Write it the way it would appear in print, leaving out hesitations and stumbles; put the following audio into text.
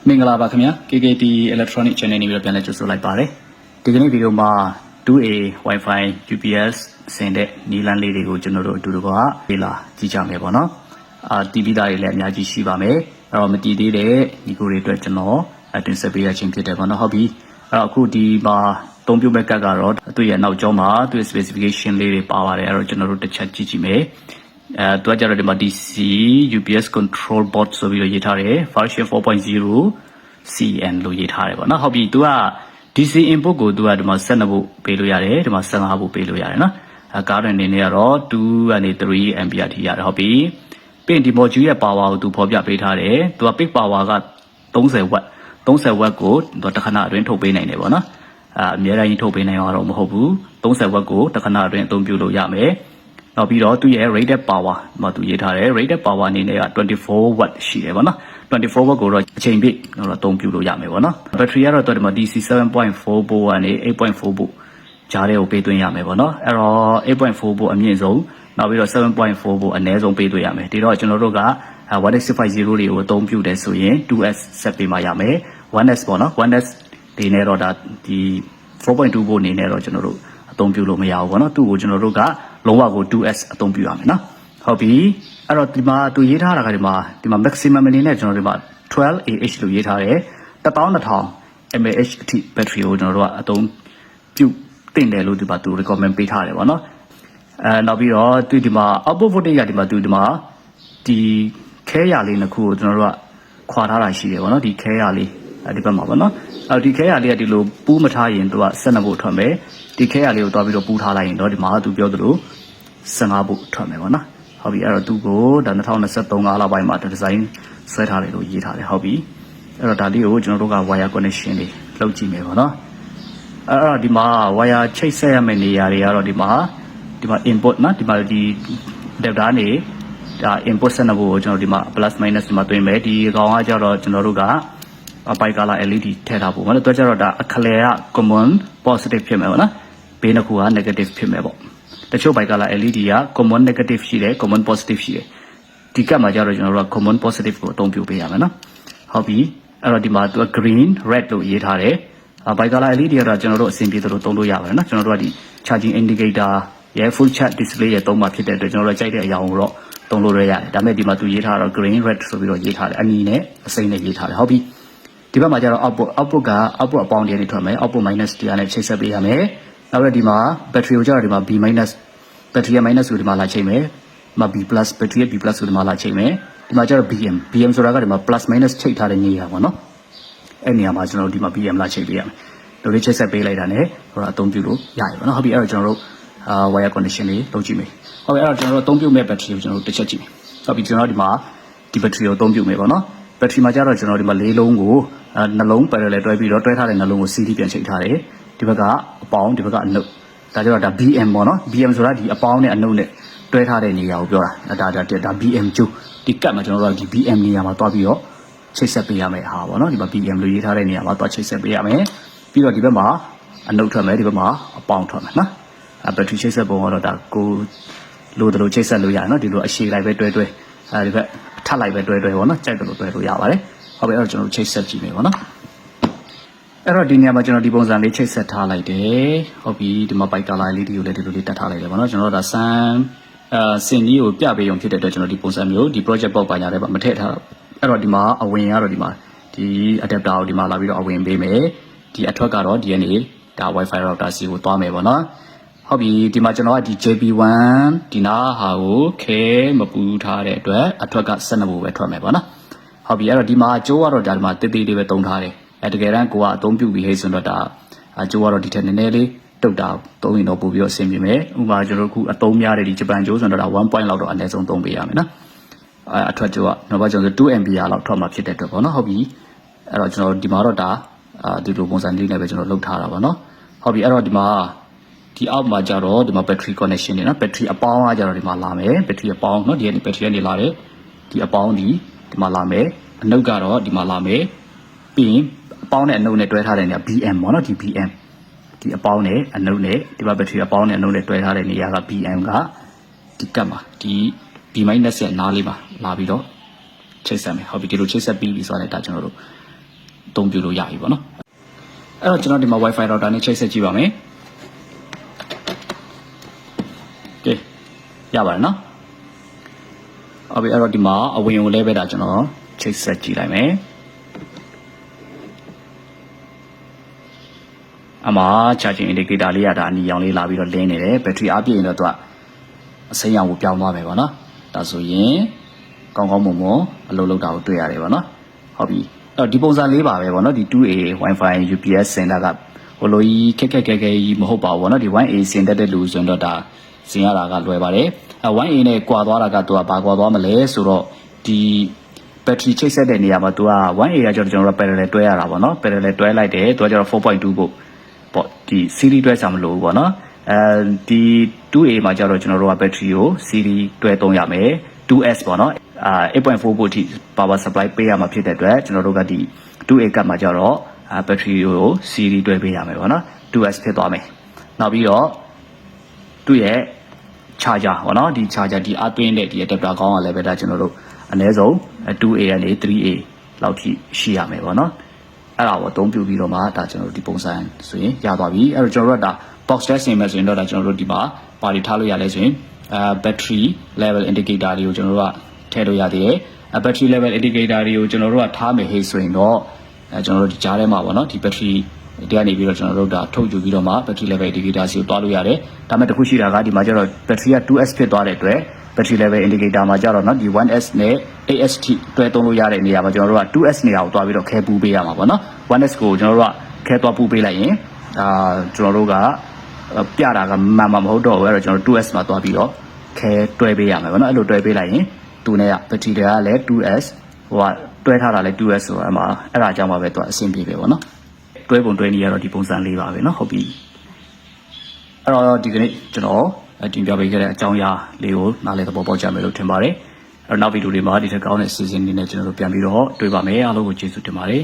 မင်္ဂလာပါခင်ဗျာ KKT Electronic Channel နေပြီးတော့ပြန်လည်ကြိုဆိုလိုက်ပါတယ်ဒီကနေ့ဗီဒီယိုမှာ 2A Wi-Fi UPS ဆင်တဲ့နီလန်းလေးတွေကိုကျွန်တော်တို့အတူတူကလေ့လာကြည့်ကြမယ်ပေါ့နော်တီးပြီးသားတွေလည်းအများကြီးရှိပါမယ်အဲ့တော့မတီးသေးတဲ့ဒီကိုတွေအတွက်ကျွန်တော်တင်ဆက်ပေးရခြင်းဖြစ်တယ်ပေါ့နော်ဟုတ်ပြီအဲ့တော့အခုဒီမှာသုံးပြုမဲ့ကတ်ကတော့သူ့ရဲ့နောက်ကျောမှာသူ့ရဲ့ specification လေးတွေပါပါတယ်အဲ့တော့ကျွန်တော်တို့တစ်ချက်ကြည့်ကြည့်မယ်သူကကြတော့ဒီမှာ DC UPS control board ဆိုပြီးတော့ရေးထားတယ် version 4.0 CN လို့ရေးထားတယ်ပေါ့နော်ဟုတ်ပြီသူက DC input ကိုသူကဒီမှာ12ဖို့ပေးလို့ရတယ်ဒီမှာ15ဖို့ပေးလို့ရတယ်နော်ကားရအနေနဲ့ကတော့2ကနေ3 ampere ထိရတယ်ဟုတ်ပြီပြီးရင်ဒီ module ရဲ့ power ကိုသူဖော်ပြပေးထားတယ်သူက peak power က30 watt 30 watt ကိုသူတခဏအတွင်းထုတ်ပေးနိုင်တယ်ပေါ့နော်အများကြီးထုတ်ပေးနိုင်မှာတော့မဟုတ်ဘူး30 watt ကိုတခဏအတွင်းအသုံးပြုလို့ရမယ်နောက်ပြီးတော့သူရဲ့ rated power မှာသူရေးထားတယ် rated power အနေနဲ့က24 watt ရှိတယ်ပေါ့နော်24 watt ကိုတော့အချိန်ပြည့်တော့အသုံးပြုလို့ရမယ်ပေါ့နော် battery ကတော့တော်တယ်မှာ DC 7.4 volt ကနေ 8.4 volt ကြားထဲကိုပေးသွင်းရမယ်ပေါ့နော်အဲ့တော့ 8.4 volt အမြင့်ဆုံးနောက်ပြီးတော့ 7.4 volt အနည်းဆုံးပေးသွင်းရမယ်ဒီတော့ကျွန်တော်တို့က 1x650 တွေကိုအသုံးပြုတယ်ဆိုရင် 2s ဆက်ပေးမှရမယ် 1s ပေါ့နော် 1s ဒီနဲ့တော့ဒါဒီ 4.2 volt နေနဲ့တော့ကျွန်တော်တို့အသုံးပြုလို့မရဘူးပေါ့နော်သူ့ကိုကျွန်တော်တို့ကလုံးဝကို 2s အသုံးပြုရမယ်နော်ဟုတ်ပြီအဲ့တော့ဒီမှာသူရေးထားတာကဒီမှာ maximum အနေနဲ့ကျွန်တော်တို့ဒီမှာ 12ah လို့ရေးထားတယ်12000 mAh အထိ battery ကိုကျွန်တော်တို့ကအသုံးပြုတင်တယ်လို့ဒီမှာသူ recommend ပေးထားတယ်ပေါ့နော်နောက်ပြီးတော့သူဒီမှာ output voltage ကဒီမှာသူဒီမှာဒီခဲရလေးနှစ်ခုကိုကျွန်တော်တို့ကခွာထားတာရှိတယ်ပေါ့နော်ဒီခဲရလေးဒီဘက်မှာပေါ့နော်ဒီခဲရလေးကဒီလိုပူးမထားရင်သူက12ဖို့ထွက်မယ်ဒီခဲရလေးကိုတွားပြီးတော့ပူးထားလိုက်ရင်တော့ဒီမှာသူပြောသလို15ဖို့ထွက်မယ်ပေါ့နော်ဟုတ်ပြီအဲ့တော့သူ့ကိုဒါ2023 လပိုင်းမှာဒီဇိုင်းဆွဲထားတယ်လို့ရေးထားတယ်ဟုတ်ပြီအဲ့တော့ဒါလေးကိုကျွန်တော်တို့က wire connection တွေလုပ်ကြည့်မယ်ပေါ့နော်အဲ့တော့ဒီမှာ wire ချိတ်ဆက်ရမယ့်နေရာတွေကတော့ဒီမှာ input နော်ဒီမှာဒီ adapter နေဒါ input 12ဖို့ကိုကျွန်တော်ဒီမှာ plus minus ဒီမှာတွင်းမယ်ဒီကောင်ကကြတော့ကျွန်တော်တို့ကbicolor LED ထည့်ထားဖို့ပေါ့နော်တွဲကြတော့ဒါအခလဲက common positive ဖြစ်မယ်ပေါ့နော်ဘေးနှစ်ခုက negative ဖြစ်မယ်ပေါ့တချို့ bicolor LED က common negative ရှိတယ် common positive ရှိတယ်ဒီကတ်မှာကြတော့ကျွန်တော်တို့က common positive ကိုအသုံးပြုပေးရမယ်နော်ဟုတ်ပြီအဲ့တော့ဒီမှာသူက green red လို့ရေးထားတယ်bicolor LED ကတော့ကျွန်တော်တို့အဆင်ပြေသလိုသုံးလို့ရပါတယ်နော်ကျွန်တော်တို့ကဒီ charging indicator ရဲ့ full charge display ရဲ့သုံးမှာဖြစ်တဲ့အတွက်ကျွန်တော်တို့ကြိုက်တဲ့အရာကိုတော့သုံးလို့ရတယ်ဒါပေမဲ့ဒီမှာသူရေးထားတော့ green red ဆိုပြီးတော့ရေးထားတယ်အနီနဲ့အစိမ်းနဲ့ရေးထားတယ်ဟုတ်ပြီဒီဘက်မှာကျတော့ output က output အပေါင်းတွေနဲ့ထွက်မယ် output minus တရားနဲ့ချိတ်ဆက်ပေးရမယ်နောက်ပြီးဒီမှာ battery ကိုကျတော့ဒီမှာ B minus battery ရဲ့ minus ကိုဒီမှာလာချိန်မယ်ဒီမှာ B plus battery ရဲ့ B plus ကိုဒီမှာလာချိန်မယ်ဒီမှာကျတော့ BM ဆိုတာကဒီမှာ plus minus ချိတ်ထားတဲ့နေရာပေါ့နော်အဲ့နေရာမှာကျွန်တော်တို့ဒီမှာ BM လာချိန်ပေးရမယ်ဒီလိုချိတ်ဆက်ပေးလိုက်တာ ਨੇ ဟိုအသုံးပြုလို့ရတယ်ပေါ့နော်ဟုတ်ပြီအဲ့တော့ကျွန်တော်တို့ wire connection လေးလုပ်ကြည့်မယ်ဟုတ်ပြီအဲ့တော့ကျွန်တော်တို့အသုံးပြုမဲ့ battery ကိုကျွန်တော်တို့တစ်ချက်ကြည့်မယ်ဟုတ်ပြီကျွန်တော်တို့ဒီမှာဒီ battery ကိုအသုံးပြုမယ်ပေါ့နော် battery မှာကျတော့ကျွန်တော်ဒီမှာ၄လုံးကိုနှလုံး parallel တွဲပြီးတော့တွဲထားတဲ့နှလုံးကို CD ပြန်ချိန်ထားတယ်ဒီဘက်ကအပေါင်းဒီဘက်ကအနုတ်ဒါကြတော့ဒါ BM ပေါ့နော် BM ဆိုတာဒီအပေါင်းနဲ့အနုတ်နဲ့တွဲထားတဲ့နေရာကိုပြောတာဒါ BM ကျိုးဒီကတ်မှာကျွန်တော်တို့ကဒီ BM နေရာမှာတွားပြီးတော့ချိတ်ဆက်ပေးရမယ်ဟာပေါ့နော်ဒီမှာ BM လို့ရေးထားတဲ့နေရာမှာတွားချိတ်ဆက်ပေးရမယ်ပြီးတော့ဒီဘက်မှာအနုတ်ထွက်မယ်ဒီဘက်မှာအပေါင်းထွက်မယ်နော်battery ချိတ်ဆက်ပုံကတော့ဒါကိုလိုတယ်လို့ချိတ်ဆက်လို့ရတယ်နော်ဒီလိုအရှည်လိုက်ပဲတွဲဒီဘက်ထပ်လိုက်ပဲတွဲပေါ့နော်ကြိုက်တယ်လို့တွဲလို့ရပါတယ်ဟုတ်ပြီအဲ့တော့ကျွန်တော်ချိတ်ဆက်ကြည့်မယ်ပေါ့နော်အဲ့တော့ဒီနေရာမှာကျွန်တော်ဒီပုံစံလေးချိတ်ဆက်ထားလိုက်တယ်ဟုတ်ပြီဒီမှာ bicolor လေးတွေကိုလည်းဒီလိုလေးတက်ထားလိုက်တယ်ပေါ့နော်ကျွန်တော်တို့ဒါစင်ကြီးကိုပြပေးရုံဖြစ်တဲ့အတွက်ကျွန်တော်ဒီပုံစံမျိုးဒီ project box ပိုင်းရတယ်မထည့်ထားတော့အဲ့တော့ဒီမှာအဝင်ကတော့ဒီမှာဒီ adapter ကိုဒီမှာလာပြီးတော့အဝင်ပေးမယ်ဒီအထွက်ကတော့ဒီကနေဒါ wifi router စီကိုသွားမယ်ပေါ့နော်ဟုတ်ပြီဒီမှာကျွန်တော်ကဒီ JB1 ဒီနာဟာကိုခဲမပူထားတဲ့အတွက်အထွက်က12ဖို့ပဲထွက်မယ်ပေါ့နော်ဟုတ်ပြီအဲ့တော့ဒီမှာအကျိုးကတော့ဒါဒီမှာတိတ်တိတ်လေးပဲတုံးထားတယ်တကယ်တမ်းကိုကအသုံးပြုပြီးဟဲ့ဆိုတော့ဒါအကျိုးကတော့ဒီထက်နည်းနည်းလေးတုတ်တာသုံးရင်တော့ပို့ပြီးတော့အဆင်ပြေမယ်ဥပမာကျွန်တော်တို့ခုအသုံးများတဲ့ဒီဂျပန်ကျိုးဆိုတော့ဒါ1 point လောက်တော့အနည်းဆုံးသုံးပေးရမယ်နော်အထွက်ကျိုးကနောက်ပါကျွန်တော်2 ampere လောက်ထွက်မှာဖြစ်တဲ့အတွက်ပေါ့နော်ဟုတ်ပြီအဲ့တော့ကျွန်တော်ဒီမှာတော့ဒါဒီလိုပုံစံလေးနဲ့ပဲကျွန်တော်လုပ်ထားတာပေါ့နော်ဟုတ်ပြီအဲ့တော့ဒီမှာဒီအောက်မှာကျတော့ဒီမှာ battery connection နေနော် battery အပေါင်းကကျတော့ဒီမှာလာမယ် battery အပေါင်းနော်ဒီကနေ battery ကနေလာတယ်ဒီအပေါင်းဒီမှာလာမယ်အနုတ်ကတော့ဒီမှာလာမယ်ပြီးရင်အပေါင်းနဲ့အနုတ်နဲ့တွဲထားတဲ့နေရာ BM ပေါ့နော်ဒီ BM ဒီအပေါင်းနဲ့အနုတ်နဲ့ဒီမှာ battery အပေါင်းနဲ့အနုတ်နဲ့တွဲထားတဲ့နေရာက BM ကဒီကတ်မှာဒီ B- ရဲ့နားလေးမှာလာပြီးတော့ချိတ်ဆက်မယ်ဟုတ်ပြီဒီလိုချိတ်ဆက်ပြီးပြီဆိုတော့ဒါကျွန်တော်တို့ သုံးပြလို့ရပြီပေါ့နော်အဲ့တော့ကျွန်တော်ဒီမှာ Wi-Fi router နဲ့ချိတ်ဆက်ကြည့်ပါမယ်ကဲရပါတယ်နော်ဟုတ်ပြီအဲ့တော့ဒီမှာအဝင်ကိုလဲပဲဒါကျွန်တော်ချိတ်ဆက်ကြည့်လိုက်မယ်အမှာ charging indicator လေးရတာအနီရောင်လေးလာပြီးတော့လင်းနေတယ်ဘက်ထရီအားပြည့်ရင်တော့သူကအစိမ်းရောင်ကိုပြောင်းသွားမယ်ပေါ့နော်ဒါဆိုရင်ကောင်းကောင်းမွန်မွန်အလုပ်လုပ်တာကိုတွေ့ရတယ်ပေါ့နော်ဟုတ်ပြီအဲ့တော့ဒီပုံစံလေးပါပဲပေါ့နော်ဒီ 2A Wi-Fi UPS စင်တာကဟိုလိုကြီးခက်ကြီးမဟုတ်ပါဘူးပေါ့နော်ဒီ 1A စင်တက်တဲ့လူဆိုရင်တော့ဒါစင်ရတာကလွယ်ပါတယ်1A နဲ့ကွာသွားတာကသူကဘာကွာသွားမလဲဆိုတော့ဒီဘက်ထရီချိတ်ဆက်တဲ့နေရာမှာသူက 1A ကကျွန်တော်တို့ parallel တွဲရတာပေါ့နော် parallel တွဲလိုက်တယ်သူကကျတော့ 4.2 volt ပေါ့ဒီ series တွဲစားမလို့ပေါ့နော်ဒီ 2A မှာကျတော့ကျွန်တော်တို့ကဘက်ထရီကို series တွဲသုံးရမယ် 2S ပေါ့နော်8.4 volt ထိ power supply ပေးရမှာဖြစ်တဲ့အတွက်ကျွန်တော်တို့ကဒီ 2A ကတ်မှာကျတော့ဘက်ထရီကို series တွဲပေးရမယ်ပေါ့နော် 2S ဖြစ်သွားမယ်နောက်ပြီးတော့သူ့ရဲ့ charger ပေါ့နော်ဒီ charger ဒီအသွင်းတဲ့ဒီ adapter ကောင်းကလည်းပဲဒါကျွန်တော်တို့အနည်းဆုံး 2A ကနေ 3A လောက်ထိရှိရမယ်ပေါ့နော်အဲ့ဒါကိုအသုံးပြုပြီးတော့မှဒါကျွန်တော်တို့ဒီပုံစံဆိုရင်ရသွားပြီအဲ့တော့ကျွန်တော်တို့ကဒါ box test ဆင်မယ်ဆိုရင်တော့ဒါကျွန်တော်တို့ဒီမှာပါတီထားလို့ရလဲဆိုရင်battery level indicator တွေကိုကျွန်တော်တို့ကထည့်လို့ရသေးတယ်battery level indicator တွေကိုကျွန်တော်တို့ကထားမယ်ဟေ့ဆိုရင်တော့ကျွန်တော်တို့ဒီကြားထဲမှာပေါ့နော်ဒီ battery ဒီကနေပြီးတော့ကျွန်တော်တို့ဒါထုတ်ယူပြီးတော့မှ battery level indicator စီကိုတွားလို့ရတယ်ဒါပေမဲ့တခုရှိတာကဒီမှာကျတော့ battery က 2S ဖြစ်သွားတဲ့အတွက် battery level indicator မှာကျတော့เนาะဒီ 1S နဲ့ 8S ထိတွဲသုံးလို့ရတဲ့နေရာမှာကျွန်တော်တို့က 2S နေရာကိုတွားပြီးတော့ခဲပူးပေးရမှာပေါ့နော် 1S ကိုကျွန်တော်တို့ကခဲတွားပူးပေးလိုက်ရင်ကျွန်တော်တို့ကပြတာကမှန်မှာမဟုတ်တော့ဘူးအဲ့တော့ကျွန်တော် 2S မှာတွားပြီးတော့ခဲတွဲပေးရမှာပေါ့နော်အဲ့လိုတွဲပေးလိုက်ရင်သူနဲ့က battery တွေကလည်း 2S ဟိုကတွဲထားတာလည်း 2S ဆိုတော့အဲ့မှာအဲ့ဒါကြောင့်ပါပဲသူကအဆင်ပြေပဲပေါ့နော်တွဲပုံတွဲနည်းရတော့ဒီပုံစံလေးပါပဲเนาะဟုတ်ပြီအဲ့တော့ဒီကနေ့ကျွန်တော်တင်ပြပေးခဲ့တဲ့အကြောင်းအရာလေးကိုနားလည်သဘောပေါက်ကြမယ်လို့ထင်ပါတယ်အဲ့တော့နောက်ဗီဒီယိုတွေမှာဒီထက်ကောင်းတဲ့ season တွေနဲ့ကျွန်တော်တို့ပြန်ပြီးတော့တွေ့ပါမယ်အားလုံးကိုကျေးဇူးတင်ပါတယ်